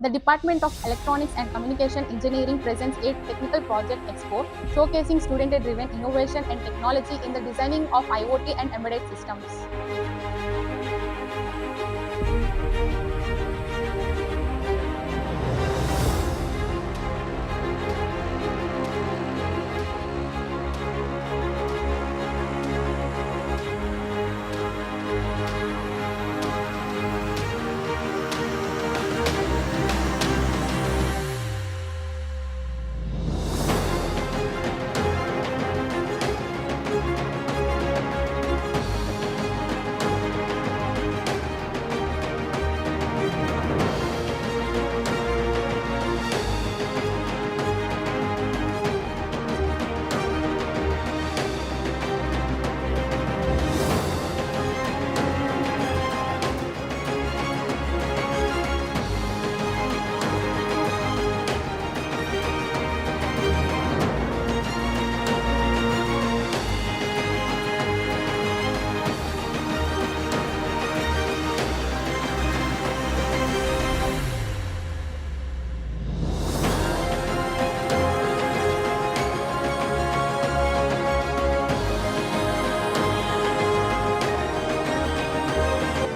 The Department of Electronics and Communication Engineering presents a technical project expo showcasing student-driven innovation and technology in the designing of IoT and embedded systems.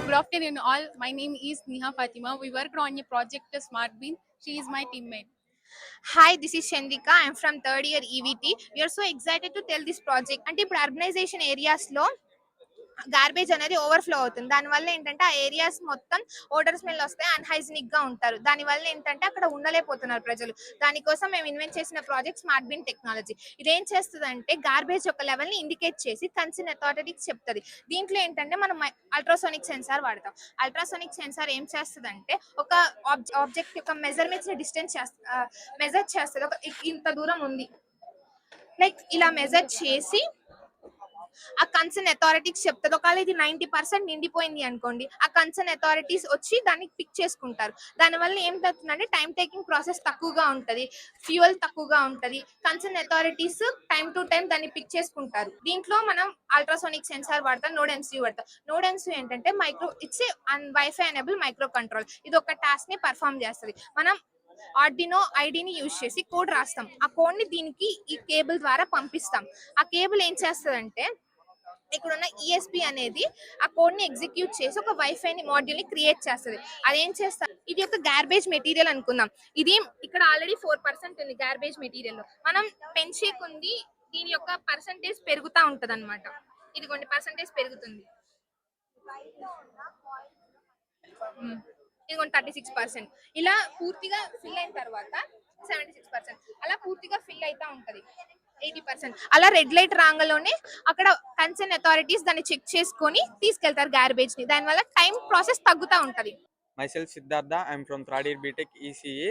Good afternoon all. My name is Neha Fatima. We worked on a project Smart Bean. She is my teammate. Hi, this is Chandrika. I'm from third year EVT. We are so excited to tell this project. అంటే ఇప్పుడు urbanisation ఏరియాస్లో garbage అనేది overflow అవుతుంది. దానివల్ల ఏంటంటే ఆ areas మొత్తం ఓడర్ smell వస్తాయి, అన్హైజీనిక్ గా ఉంటారు. దానివల్ల ఏంటంటే అక్కడ ఉండలేకపోతున్నారు ప్రజలు. దానికోసం మేము ఇన్వెంట్ చేసిన ప్రాజెక్ట్ స్మార్ట్ బిన్ టెక్నాలజీ. ఇదేం చేస్తుందంటే గార్బేజ్ యొక్క లెవెల్ ని ఇండికేట్ చేసి కన్సర్న్ అథారిటీకి చెప్తుంది. దీంట్లో ఏంటంటే మనం అల్ట్రాసోనిక్ సెన్సార్ వాడతాం. అల్ట్రాసోనిక్ సెన్సార్ ఏం చేస్తుందంటే ఒక ఆబ్జెక్ట్ యొక్క మెజర్మెంట్స్ ని డిస్టెన్స్ మెజర్ చేస్తుంది. ఒక ఇంత దూరం ఉంది, లైక్ ఇలా మెజర్ చేసి ఆ కన్సర్న్ అథారిటీస్ చెప్తుంది. ఒకవేళ ఇది 90% నిండిపోయింది అనుకోండి, ఆ కన్సర్న్ అథారిటీస్ వచ్చి దాన్ని పిక్ చేసుకుంటారు. దానివల్ల ఏం అవుతుందంటే టైం టేకింగ్ ప్రాసెస్ తక్కువగా ఉంటుంది, ఫ్యూయల్ తక్కువగా ఉంటుంది. Concern authorities time to time దాన్ని పిక్ చేసుకుంటారు. దీంట్లో మనం అల్ట్రాసోనిక్ సెన్సార్ వాడతాం, నోడ్ ఎంసీ వాడతాం. నోడ్ ఎంసీ ఏంటంటే it's wifi enable micro control. ఇది ఒక టాస్క్ ని పర్ఫామ్ చేస్తుంది. మనం ఆర్డినో ఐడిని యూజ్ చేసి కోడ్ రాస్తాం. ఆ కోడ్ ని దీనికి ఈ కేబుల్ ద్వారా పంపిస్తాం. ఆ కేబుల్ ఏం చేస్తుందంటే ఇక్కడ ఉన్న ఈఎస్పి అనేది ఆ కోడ్ ని ఎగ్జిక్యూట్ చేసి ఒక వైఫై ని మాడ్యూల్ ని క్రియేట్ చేస్తుంది. అదేం చేస్తారు, ఇది ఒక గార్బేజ్ మెటీరియల్ అనుకుందాం. ఇది ఇక్కడ ఆల్రెడీ 4% ఉంది గార్బేజ్ మెటీరియల్ లో. మనం పెంచేకుంది దీని యొక్క పర్సంటేజ్ పెరుగుతా ఉంటది అనమాట. ఇదిగోండి పర్సంటేజ్ పెరుగుతుంది. ఇదిగోండి 36%. ఇలా పూర్తిగా ఫిల్ అయిన తర్వాత 76%, అలా పూర్తిగా ఫిల్ అవుతా ఉంటది. 80%. అలా రెడ్ లైట్ రాగాలోనే అక్కడ కన్సర్న్ అథారిటీస్ దాన్ని చెక్ చేసుకొని తీసుకెళ్తారు గార్బేజ్ ని. దానివల్ల టైం ప్రాసెస్ తగ్గుతా ఉంటది. Myself Siddhartha, I'm from third year BTech ECE.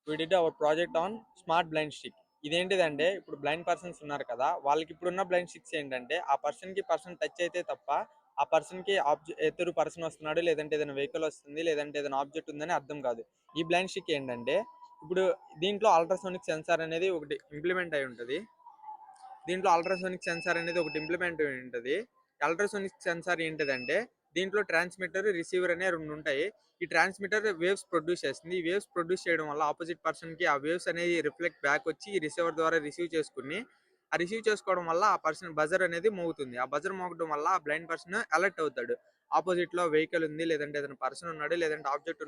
We did our project on smart blind stick. ఇదేంటిదంటే ఇప్పుడు బ్లైండ్ పర్సన్స్ ఉన్నారు కదా, వాళ్ళకి ఇప్పుడున్న బ్లైండ్ స్టిక్స్ ఏంటంటే ఆ పర్సన్కి పర్సన్ టచ్ అయితే తప్ప ఆ పర్సన్కి ఎదురు పర్సన్ వస్తున్నాడు, లేదంటే ఏదైనా వెహికల్ వస్తుంది, లేదంటే ఏదైనా ఆబ్జెక్ట్ ఉందని అర్థం కాదు. ఈ బ్లైండ్ స్టిక్ ఏంటంటే ఇప్పుడు దీంట్లో అల్ట్రాసోనిక్ సెన్సార్ అనేది ఒకటి ఇంప్లిమెంట్ అయి ఉంటుంది. అల్ట్రాసోనిక్ సెన్సార్ ఏంటిదంటే దీంట్లో ట్రాన్స్మిటర్, రిసీవర్ అనే రెండు ఉంటాయి. ఈ ట్రాన్స్మిటర్ వేవ్స్ ప్రొడ్యూస్ చేస్తుంది. ఈ వేవ్స్ ప్రొడ్యూస్ చేయడం వల్ల ఆపోజిట్ పర్సన్కి ఆ వేవ్స్ అనేది రిఫ్లెక్ట్ బ్యాక్ వచ్చి ఈ రిసీవర్ ద్వారా రిసీవ్ చేసుకోవడం వల్ల ఆ పర్సన్ బజర్ అనేది మోగుతుంది. ఆ బజర్ మోగడం వల్ల ఆ బ్లైండ్ పర్సన్ అలర్ట్ అవుతాడు. ఆపోజిట్లో వెహికల్ ఉంది, లేదంటే ఏదైనా పర్సన్ ఉన్నాడు, లేదంటే ఆబ్జెక్ట్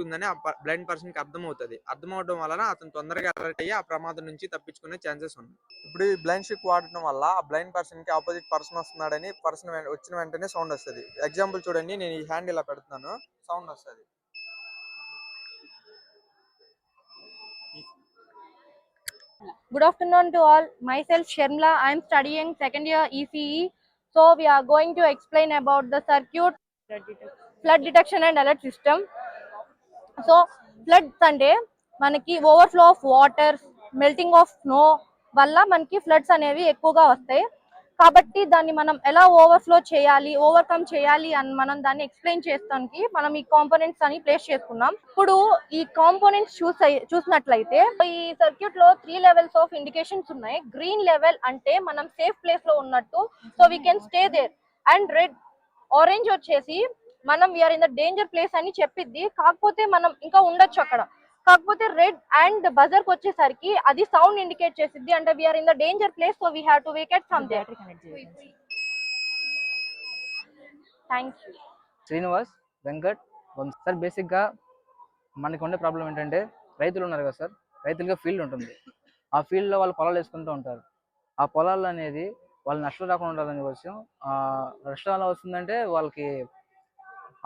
ఉందని ఆ బ్లైండ్ పర్సన్కి అర్థమవడం వలన అతను తొందరగా అలర్ట్ అయ్యి ఆ ప్రమాదం నుంచి తప్పించుకునే ఛాన్సెస్ ఉన్నాయి. ఇప్పుడు ఈ బ్లైండ్ స్టిక్ వాడటం వల్ల ఆ బ్లైండ్ పర్సన్కి ఆపోజిట్ పర్సన్ వస్తున్నాడని పర్సన్ వచ్చిన వెంటనే సౌండ్ వస్తుంది. ఎగ్జాంపుల్ చూడండి, నేను ఈ హ్యాండ్ ఇలా పెడుతున్నాను, సౌండ్ వస్తుంది. Good afternoon to all. Myself Sharmila. I am studying second year ECE. So we are going to explain about the circuit, flood detection and alert system. So floods అంటే మనకి overflow of water, melting of snow వల్ల మనకి floods అనేవి ఎక్కువగా వస్తాయి. కాబట్టి దాన్ని మనం ఎలా ఓవర్ఫ్లో చేయాలి, ఓవర్కమ్ చేయాలి అని మనం దాన్ని ఎక్స్ప్లెయిన్ చేస్తానికి మనం ఈ కాంపోనెంట్స్ అని ప్లేస్ చేసుకున్నాం. ఇప్పుడు ఈ కాంపోనెంట్స్ చూసినట్లయితే ఈ సర్క్యూట్ లో 3 లెవెల్స్ ఆఫ్ ఇండికేషన్స్ ఉన్నాయి. గ్రీన్ లెవెల్ అంటే మనం సేఫ్ ప్లేస్ లో ఉన్నట్టు, so we can stay there. And red, orange వచ్చేసి మనం we are in the danger place అని చెప్పిద్ది. కాకపోతే మనం ఇంకా ఉండొచ్చు అక్కడ. కాకపోతే రెడ్ అండ్ బజర్ కి వచ్చేసరికి అది సౌండ్ ఇండికేట్ చేసిద్ది అంటే we are in the danger place, so we have to vacate from there. Thank you. Srinivas, Venkat, Vamsi. Sir బేసిక్గా మనకు ఉండే ప్రాబ్లం ఏంటంటే రైతులు ఉన్నారు కదా సార్, రైతులుగా ఫీల్డ్ ఉంటుంది. ఆ ఫీల్డ్లో వాళ్ళు పొలాలు వేసుకుంటూ ఉంటారు. ఆ పొలాలు అనేది వాళ్ళు నష్టం రాకుండా ఉంటుందని కోసం నష్టం ఎలా వస్తుందంటే వాళ్ళకి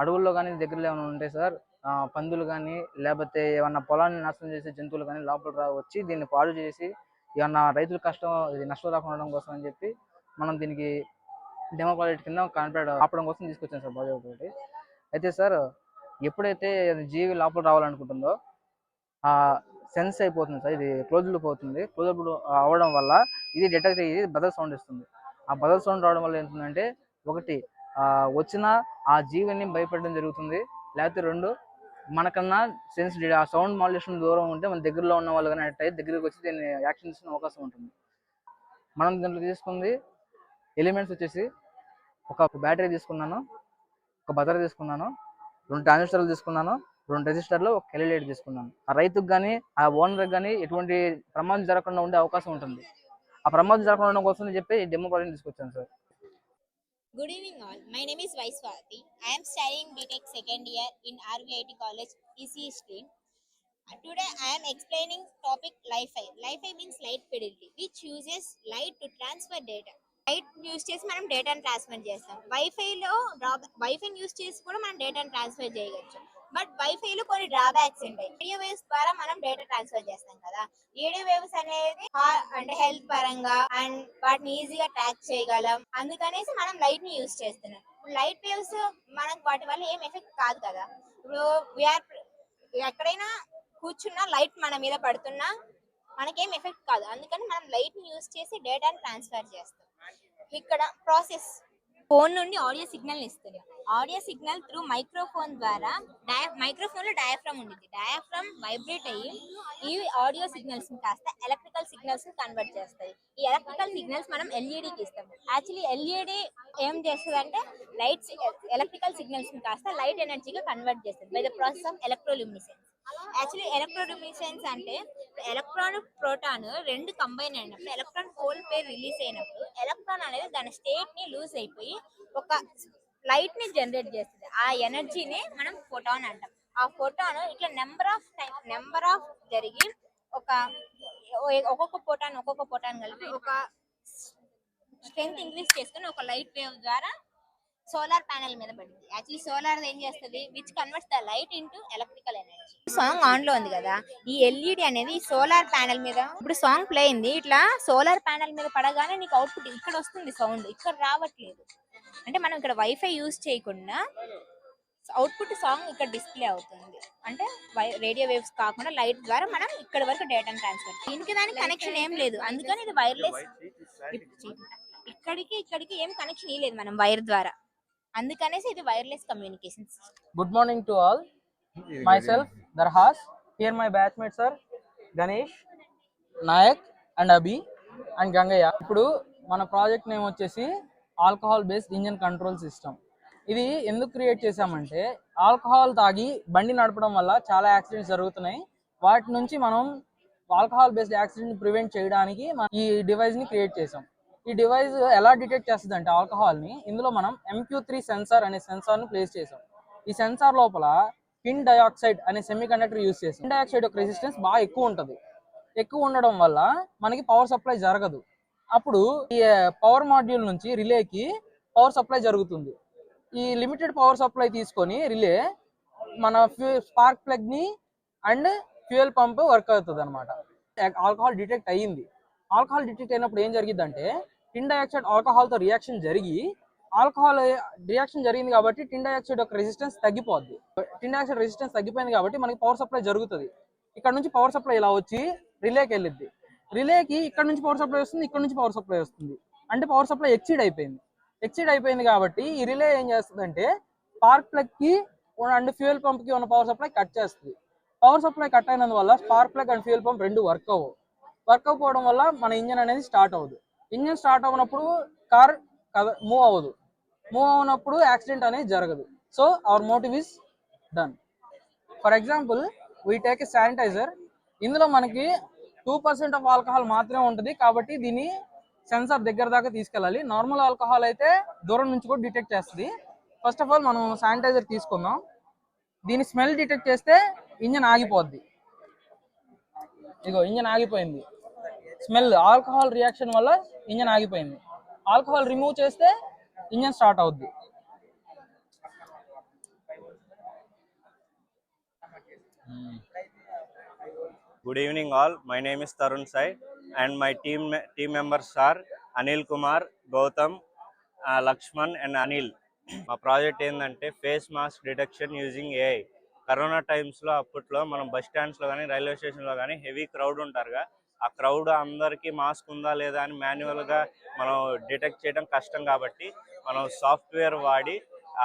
అడవుల్లో కానీ దగ్గరలో ఏమైనా ఉంటాయి సార్, పందులు కానీ లేకపోతే ఏమన్నా పొలాన్ని నాశనం చేసే జంతువులు కానీ లోపల వచ్చి దీన్ని పాడు చేసి ఏమన్నా రైతుల కష్టం ఇది నష్టం రాకుండా ఉండడం కోసం అని చెప్పి మనం దీనికి డెమో ప్రాజెక్ట్ కింద కాన్ఫిడెంట్ ఆపడం కోసం తీసుకొచ్చాను సార్ ప్రాజెక్ట్ ఒకటి. అయితే సార్ ఎప్పుడైతే జీవి లోపల రావాలనుకుంటుందో ఆ సెన్స్ అయిపోతుంది సార్, ఇది క్లోజ్డ్ అవుతుంది. క్లోజ్డ్ అవ్వడం వల్ల ఇది డిటెక్ట్ అయ్యి బదల్ సౌండ్ ఇస్తుంది. ఆ బదల్ సౌండ్ రావడం వల్ల ఏంటంటే ఒకటి వచ్చిన ఆ జీవిని భయపడడం జరుగుతుంది, లేకపోతే రెండు మనకన్నా సెన్స్ ఆ సౌండ్ మాడ్యులేషన్ దూరం ఉంటే మన దగ్గరలో ఉన్న వాళ్ళు కానీ అట్ట దగ్గరికి వచ్చి దీన్ని యాక్షన్ తీసుకునే అవకాశం ఉంటుంది. మనం దీంట్లో తీసుకుంది ఎలిమెంట్స్ వచ్చేసి ఒక బ్యాటరీ తీసుకున్నాను, ఒక బజర్ తీసుకున్నాను, 2 ట్రాన్సిస్టర్లు తీసుకున్నాను, 2 రెసిస్టర్లు, ఒక ఎల్ఈడి తీసుకున్నాను. ఆ రైతుకు కానీ ఆ ఓనర్కి కానీ ఎటువంటి ప్రమాదం జరగకుండా ఉండే అవకాశం ఉంటుంది. ఆ ప్రమాదం జరగకుండా ఉండడం కోసం చెప్పి డెమో ప్రాజెక్ట్ తీసుకొచ్చాను sir. Good evening all. My name is Vaiswati. I am studying BTech second year in RVIT College ECE stream. Today I am explaining topic Li-Fi. Li-Fi means light fidelity, which uses light to transfer data. Light use చేసి మనం డేటాను transfer చేస్తాం. Wifi use చేసి కూడా మనం డేటాను transfer చేయవచ్చు. But వైఫైలో కొన్ని డ్రాబ్యాక్స్ ఉంటాయి. రేడియో వేవ్స్ ద్వారా మనం డేటా ట్రాన్స్ఫర్ చేస్తాం కదా. రేడియో వేవ్స్ అనేది అంటే హెల్త్ పరంగా అండ్ వాటిని ఈజీగా ట్రాక్ చేయగలం. అందుకనేసి మనం లైట్ ని యూస్ చేస్తున్నాం. లైట్ వేవ్స్ మనకు వాటి వల్ల ఏం ఎఫెక్ట్ కాదు కదా. ఇప్పుడు ఎక్కడైనా కూర్చున్నా లైట్ మన మీద పడుతున్నా మనకేం ఎఫెక్ట్ కాదు. అందుకని మనం లైట్ ని యూస్ చేసి డేటాను ట్రాన్స్ఫర్ చేస్తాం. ఇక్కడ ప్రాసెస్ ఫోన్ నుండి ఆడియో సిగ్నల్ ఇస్తుంది. ఆడియో సిగ్నల్ త్రూ మైక్రోఫోన్ ద్వారా మైక్రోఫోన్ లో డయాఫ్రమ్ ఉంటుంది. డయాఫ్రమ్ వైబ్రేట్ అయ్యి ఈ ఆడియో సిగ్నల్స్ కాస్త ఎలక్ట్రికల్ సిగ్నల్స్ కన్వర్ట్ చేస్తాయి. ఈ ఎలక్ట్రికల్ సిగ్నల్స్ మనం ఎల్ఈడికి ఇస్తాం. యాక్చువల్లీ ఎల్ఈడి ఏం చేస్తుంది అంటే లైట్స్ ఎలక్ట్రికల్ సిగ్నల్స్ కాస్త లైట్ ఎనర్జీగా కన్వర్ట్ చేస్తుంది by the process of electroluminescence. Actually electroluminescence అంటే ఎలక్ట్రాన్ ప్రోటాన్ రెండు కంబైన్ అయినప్పుడు ఎలక్ట్రాన్ హోల్ పేర్ రిలీజ్ అయినప్పుడు ఎలక్ట్రాన్ అనేది దాని స్టేట్ ని లూజ్ అయిపోయి ఒక లైట్ ని జనరేట్ చేస్తుంది. ఆ ఎనర్జీని మనం ఫోటాన్ అంటాం. ఆ ఫోటాన్ ఇట్లా నెంబర్ ఆఫ్ జరిగి ఒక్కొక్క ఫోటాన్ కలిపి ఒక స్ట్రెంగ్త్ ఇంక్రీజ్ చేసుకుని ఒక లైట్ వేవ్ ద్వారా సోలార్ ప్యానెల్ మీద పడింది. యాక్చువల్లీ సోలార్ ఏం చేస్తుంది, which converts the light into electrical energy. Song on లో ఉంది కదా, ఈ ఎల్ఈడి అనేది సోలార్ ప్యానెల్ మీద ఇప్పుడు సాంగ్ ప్లే అయింది. ఇట్లా సోలార్ ప్యానెల్ మీద పడగానే నీకు అవుట్పుట్ ఇక్కడ వస్తుంది, సౌండ్ ఇక్కడ రావట్లేదు. అంటే మనం ఇక్కడ వైఫై యూజ్ చేయకుండా అవుట్పుట్ సాంగ్ ఇక్కడ డిస్ప్లే అవుతుంది. అంటే రేడియో వేవ్స్ కాకుండా లైట్ ద్వారా మనం ఇక్కడ వరకు డేటాను ట్రాన్స్ఫర్. దీనికి దానికి కనెక్షన్ ఏం లేదు, అందుకని ఇది వైర్లెస్. ఇక్కడికి ఏం కనెక్షన్ ఇవ్వలేదు మనం వైర్ ద్వారా, అందుకనేసి ఇది wireless communication. Good morning to all. Myself Darhas. Here my batchmates are Ganesh, Nayak and Abhi and Gangaya. ఇప్పుడు మన ప్రాజెక్ట్ నేమ్ వచ్చేసి alcohol based engine control system. ఇది ఎందుకు క్రియేట్ చేసామంటే ఆల్కహాల్ తాగి బండి నడపడం వల్ల చాలా యాక్సిడెంట్స్ జరుగుతున్నాయి. వాటి నుంచి మనం ఆల్కహాల్ బేస్డ్ యాక్సిడెంట్ ప్రివెంట్ చేయడానికి ఈ డివైస్ ని క్రియేట్ చేసాం. ఈ డివైస్ ఎలా డిటెక్ట్ చేస్తుంది అంటే ఆల్కహాల్ ని, ఇందులో మనం MQ3 సెన్సార్ అనే సెన్సార్ ని ప్లేస్ చేసాం. ఈ సెన్సార్ లోపల టిన్ డయాక్సైడ్ అనే సెమీ కండక్టర్ యూజ్ చేసాం. టిన్ డయాక్సైడ్ యొక్క రెసిస్టెన్స్ బాగా ఎక్కువ ఉంటుంది. ఎక్కువ ఉండడం వల్ల మనకి పవర్ సప్లై జరగదు. అప్పుడు ఈ పవర్ మాడ్యూల్ నుంచి రిలేకి పవర్ సప్లై జరుగుతుంది. ఈ లిమిటెడ్ పవర్ సప్లై తీసుకొని రిలే మన స్పార్క్ ప్లగ్ ని అండ్ ఫ్యూయల్ పంప్ వర్క్ అవుతుంది అనమాట. ఆల్కహాల్ డిటెక్ట్ అయ్యింది. ఆల్కహాల్ డిటెక్ట్ అయినప్పుడు ఏం జరిగిందంటే టిన్ డయాక్సైడ్ ఆల్కహాల్తో రియాక్షన్ జరిగి జరిగింది కాబట్టి టిన్ డయాక్సైడ్ యొక్క రెసిస్టెన్స్ తగ్గిపోద్ది. టిన్ డయాక్సైడ్ రెసిస్టెన్స్ తగ్గిపోయింది కాబట్టి మనకి పవర్ సప్లై జరుగుతుంది. ఇక్కడ నుంచి పవర్ సప్లై ఇలా వచ్చి రిలేకి వెళ్ళిద్ది. రిలేకి ఇక్కడ నుంచి పవర్ సప్లై వస్తుంది, ఇక్కడ నుంచి పవర్ సప్లై వస్తుంది. అంటే పవర్ సప్లై ఎక్సీడ్ అయిపోయింది కాబట్టి ఈ రిలే ఏం చేస్తుందంటే స్పార్క్ ప్లగ్ కి అండ్ ఫ్యూయల్ పంప్ కి ఉన్న పవర్ సప్లై కట్ చేస్తుంది. పవర్ సప్లై కట్ అయినందువల్ల spark plug and fuel pump రెండు వర్క్ అవ్వకపోవడం వల్ల మన ఇంజన్ అనేది స్టార్ట్ అవ్వదు. ఇంజన్ స్టార్ట్ అవ్వనప్పుడు కార్ మూవ్ అవ్వదు. మూవ్ అవునప్పుడు యాక్సిడెంట్ అనేది జరగదు. So our motive is done. For example, we take a sanitizer. ఇందులో మనకి 2% ఆఫ్ ఆల్కహాల్ మాత్రమే ఉంటుంది, కాబట్టి దీన్ని సెన్సార్ దగ్గర దాకా తీసుకెళ్ళాలి. నార్మల్ ఆల్కహాల్ అయితే దూరం నుంచి కూడా డిటెక్ట్ చేస్తుంది. ఫస్ట్ ఆఫ్ ఆల్ మనం శానిటైజర్ తీసుకుందాం. దీని స్మెల్ డిటెక్ట్ చేస్తే ఇంజన్ ఆగిపోద్ది. ఇగో ఇంజన్ ఆగిపోయింది. స్మెల్ ఆల్కహాల్ రియాక్షన్ వల్ల ఇంజన్ ఆగిపోయింది. ఆల్కహాల్ రిమూవ్ చేస్తే ఇంజన్ స్టార్ట్ అవుద్ది. Good evening all. My name is Tarun Sai and my team members are Anil Kumar, Gautam, Lakshman and Anil. మా project ఏంటంటే face mask detection using AI. Corona టైమ్స్లో అప్పట్లో మనం bus స్టాండ్స్లో కానీ railway స్టేషన్లో కానీ హెవీ క్రౌడ్ ఉంటారుగా, ఆ క్రౌడ్ అందరికీ మాస్క్ ఉందా లేదా అని మాన్యువల్గా మనం డిటెక్ట్ చేయడం కష్టం, కాబట్టి మనం సాఫ్ట్వేర్ వాడి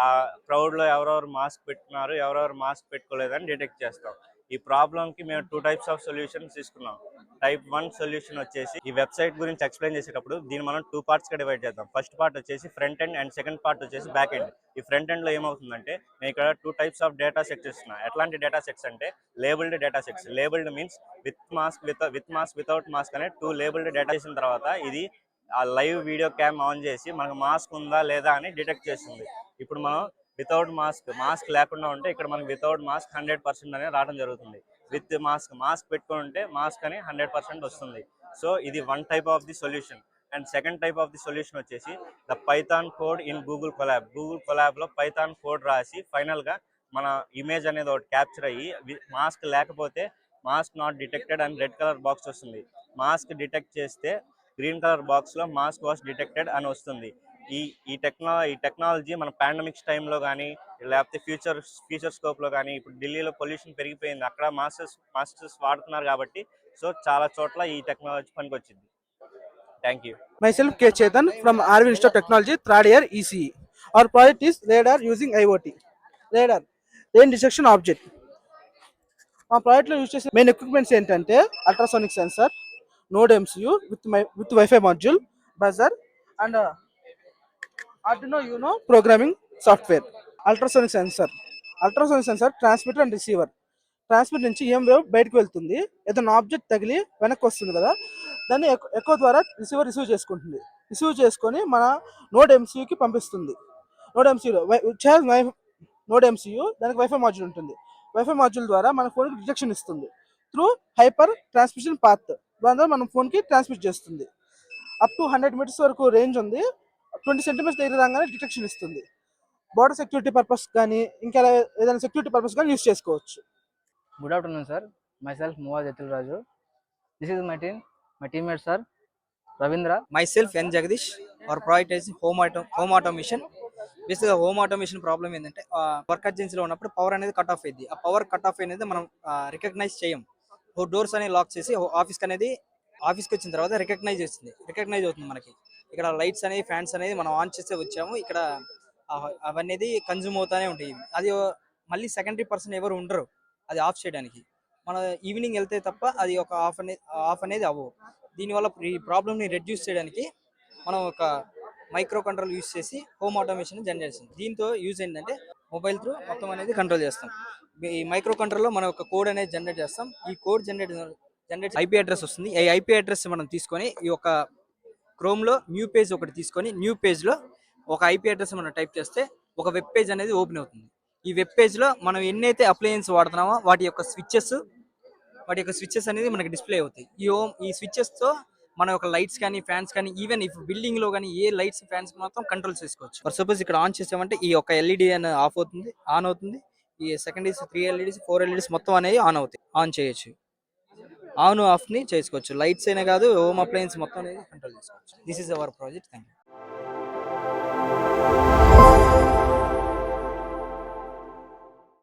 ఆ క్రౌడ్లో ఎవరెవరు మాస్క్ పెట్టుకున్నారు ఎవరెవరు మాస్క్ పెట్టుకోలేదని డిటెక్ట్ చేస్తాం. ఈ ప్రాబ్లంకి మేము 2 types ఆఫ్ సొల్యూషన్స్ తీసుకున్నాం. టైప్ 1 సొల్యూషన్ వచ్చేసి ఈ వెబ్సైట్ గురించి ఎక్స్ప్లెయిన్ చేసేటప్పుడు దీన్ని మనం 2 partsగా డివైడ్ చేద్దాం. ఫస్ట్ పార్ట్ వచ్చేసి front end and second part వచ్చేసి బ్యాక్ ఎండ్. ఈ ఫ్రంట్ ఎండ్లో ఏమవుతుందంటే నేను ఇక్కడ 2 types ఆఫ్ డేటా సెట్స్ ఇస్తున్నాను. ఎట్లాంటి డేటా సెట్స్ అంటే labelled data sets. Labelled means with mask without mask అనే 2 లేబుల్డ్ డేటా చేసిన తర్వాత ఇది ఆ లైవ్ వీడియో క్యామ్ ఆన్ చేసి మనకు మాస్క్ ఉందా లేదా అని డిటెక్ట్ చేస్తుంది. ఇప్పుడు మనం వితౌట్ మాస్క్ లేకుండా ఉంటే ఇక్కడ మనకి వితౌట్ మాస్క్ 100% అనేది రావడం జరుగుతుంది. విత్ మాస్క్ పెట్టుకుని ఉంటే మాస్క్ అని 100% వస్తుంది. సో ఇది 1 type of the solution. And second type of the solution వచ్చేసి the Python code in Google కొలాబ్లో పైథాన్ కోడ్ రాసి ఫైనల్గా మన ఇమేజ్ అనేది ఒకటి క్యాప్చర్ అయ్యి మాస్క్ లేకపోతే మాస్క్ నాట్ డిటెక్టెడ్ అని రెడ్ కలర్ బాక్స్ వస్తుంది. మాస్క్ డిటెక్ట్ చేస్తే గ్రీన్ కలర్ బాక్స్లో మాస్క్ వాస్ డిటెక్టెడ్ అని వస్తుంది. ఈ టెక్నాలజీ మన పాండమిక్స్ టైంలో కానీ లేకపోతే ఫ్యూచర్ స్కోప్లో కానీ, ఇప్పుడు ఢిల్లీలో పొల్యూషన్ పెరిగిపోయింది, అక్కడ మాస్క్స్ వాడుతున్నారు కాబట్టి సో చాలా చోట్ల ఈ టెక్నాలజీ పనికొచ్చింది. Thank you. Myself K. Chetan from Arvind Institute of Technology, 3rd year ECE. Our project is radar using IoT. Radar, rain detection object. మా ప్రాజెక్ట్లో యూజ్ చేసే మెయిన్ ఎక్విప్మెంట్స్ ఏంటంటే ultrasonic sensor, node MCU with wifi module, buzzer and Arduino Uno programming software. Ultrasonic sensor transmitter and receiver. Transmitter నుంచి ఏం wave బయటకు వెళ్తుంది, ఏదైనా object తగిలి వెనక్కి వస్తుంది కదా, దాన్ని ఎకో ద్వారా రిసీవ్ చేసుకుంటుంది. రిసీవ్ చేసుకొని మన నోడ్ MCUకి పంపిస్తుంది. నోడ్ MCU దానికి వైఫై మాడ్యూల్ ఉంటుంది. వైఫై మాడ్యూల్ ద్వారా మన ఫోన్కి డిటెక్షన్ ఇస్తుంది త్రూ హైపర్ ట్రాన్స్మిషన్ పాత్. దాని ద్వారా మన ఫోన్కి ట్రాన్స్మిట్ చేస్తుంది. అప్ టు 100 meters వరకు రేంజ్ ఉంది. 20 centimeters దగ్గర రాగానే డిటెక్షన్ ఇస్తుంది. బోర్డర్ సెక్యూరిటీ పర్పస్ కానీ ఇంకా ఏదైనా సెక్యూరిటీ పర్పస్ కానీ యూజ్ చేసుకోవచ్చు. Good afternoon, sir. Myself Muaz Etil Raju. This is my team. My teammates are Ravindra. Myself N Jagadish. Our project is home automation. బేసిక్గా home automation problem ఏంటంటే work అర్జెన్సీలో ఉన్నప్పుడు power అనేది cut off అయింది. ఆ power cut off అనేది మనం recognise చేయం. Doors అనేవి లాక్ చేసి ఆఫీస్కి వచ్చిన తర్వాత రికగ్నైజ్ అవుతుంది మనకి. ఇక్కడ లైట్స్ అనేవి ఫ్యాన్స్ అనేది మనం ఆన్ చేస్తే వచ్చాము, ఇక్కడ అవన్నీ కన్జ్యూమ్ అవుతానే ఉంటాయి. అది మళ్ళీ సెకండరీ పర్సన్ ఎవరు ఉండరు అది ఆఫ్ చేయడానికి. మన ఈవినింగ్ వెళ్తే తప్ప అది ఒక ఆఫ్ అనేది అవ్వవు. దీనివల్ల ఈ ప్రాబ్లమ్ని రెడ్యూస్ చేయడానికి మనం ఒక మైక్రో కంట్రోల్ యూజ్ చేసి హోమ్ ఆటోమేషన్ జనరేట్ చేస్తాం. దీంతో యూజ్ ఏంటంటే మొబైల్ త్రూ మొత్తం అనేది కంట్రోల్ చేస్తాం. ఈ మైక్రో కంట్రోల్లో మనం ఒక కోడ్ అనేది జనరేట్ చేస్తాం. ఈ కోడ్ జనరేట్ IP అడ్రస్ వస్తుంది. ఈ IP అడ్రస్ మనం తీసుకొని ఈ యొక్క క్రోమ్లో న్యూ పేజ్ ఒకటి తీసుకొని న్యూ పేజ్లో ఒక IP అడ్రస్ మనం టైప్ చేస్తే ఒక వెబ్ పేజ్ అనేది ఓపెన్ అవుతుంది. ఈ వెబ్ పేజ్లో మనం ఎన్నైతే అప్లయన్స్ వాడుతున్నామో వాటి యొక్క స్విచ్చెస్ అనేది మనకి డిస్ప్లే అవుతాయి. ఈ స్విచ్చెస్తో మన యొక్క లైట్స్ కానీ ఫ్యాన్స్ కానీ ఈవెన్ ఇఫ్ బిల్డింగ్లో కానీ ఏ లైట్స్ ఫ్యాన్స్ మొత్తం కంట్రోల్ చేసుకోవచ్చు. ఫర్ సపోజ్ ఇక్కడ ఆన్ చేసామంటే ఈ యొక్క LED అని ఆన్ అవుతుంది. ఈ సెకండ్ 3 LEDs 4 LEDs మొత్తం అనేవి ఆన్ చేయొచ్చు. ఆన్ ఆఫ్ ని చేసుకోవచ్చు. లైట్స్ అయినా కాదు హోమ్ అప్లయన్స్ మొత్తం అనేది కంట్రోల్ చేసుకోవచ్చు. This is our project. Thank you.